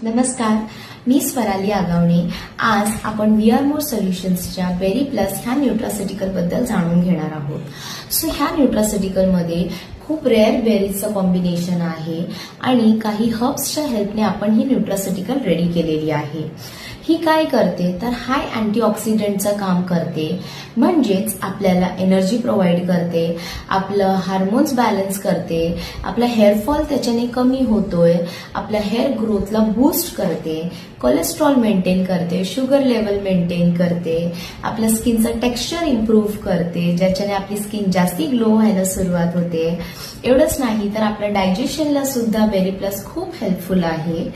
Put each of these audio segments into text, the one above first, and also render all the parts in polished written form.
नमस्कार, मी स्वराली आगावणे. आज आपण वी आर मोर सोल्युशन्सच्या बेरी प्लस ह्या न्यूट्रासिटिकल बद्दल जाणून घेणार आहोत. सो ह्या न्यूट्रासिटिकल मध्ये खूप रेअर बेरीजचं कॉम्बिनेशन आहे आणि काही हर्ब्सच्या हेल्पने आपण ही न्यूट्रासिटिकल रेडी केलेली आहे. ही काय करते तर हाय अँटीऑक्सिडंटचं काम करते, म्हणजेच आपल्याला एनर्जी प्रोव्हाइड करते, आपलं हार्मोन्स बॅलन्स करते, आपला हेअरफॉल त्याच्याने कमी होतोय, आपल्या हेअर ग्रोथला बूस्ट करते, कोलेस्ट्रॉल मेंटेन करते, शुगर लेवल मेंटेन करते, आपल्या स्किनचं टेक्स्चर इम्प्रूव्ह करते, ज्याच्याने आपली स्किन जास्ती ग्लो व्हायला सुरुवात होते. एवढंच नाही तर आपल्या डायजेशनला सुद्धा बेरी प्लस खूप हेल्पफुल आहे.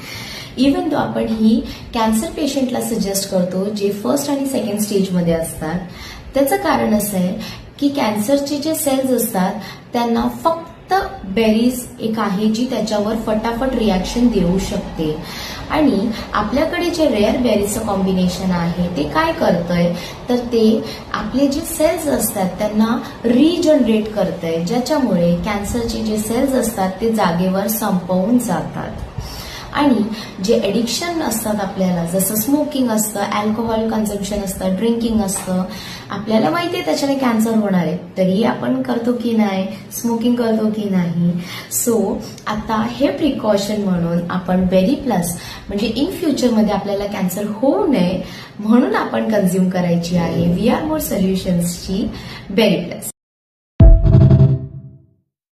इवन तो आपण ही कॅन्सर पेशंटला सजेस्ट करतो जे फर्स्ट आणि सेकंड स्टेजमध्ये असतात. त्याचं कारण असं आहे की कॅन्सरचे जे सेल्स असतात त्यांना फक्त बेरीज एक आहे जी त्याच्यावर फटाफट रिॲक्शन देऊ शकते. आणि आपल्याकडे जे रेअर बेरीजचं कॉम्बिनेशन आहे ते काय करतंय तर ते आपले जे सेल्स असतात त्यांना रिजनरेट करतंय, ज्याच्यामुळे कॅन्सरचे जे सेल्स असतात ते जागेवर संपवून जातात. आणि जे एडिक्शन असतात आपल्याला, जसं स्मोकिंग असतं, अल्कोहोल कन्झम्पशन असतं, ड्रिंकिंग असतं, आपल्याला माहिती आहे त्याच्याने कॅन्सर होणार आहे, तरी आपण करतो की नाही, स्मोकिंग करतो की नाही. सो आता हे प्रिकॉशन म्हणून आपण बेरी प्लस म्हणजे इन फ्युचरमध्ये आपल्याला कॅन्सर होऊ नये म्हणून आपण कन्झ्युम करायची आहे वी आर मोर सोल्युशन्सची बेरी प्लस.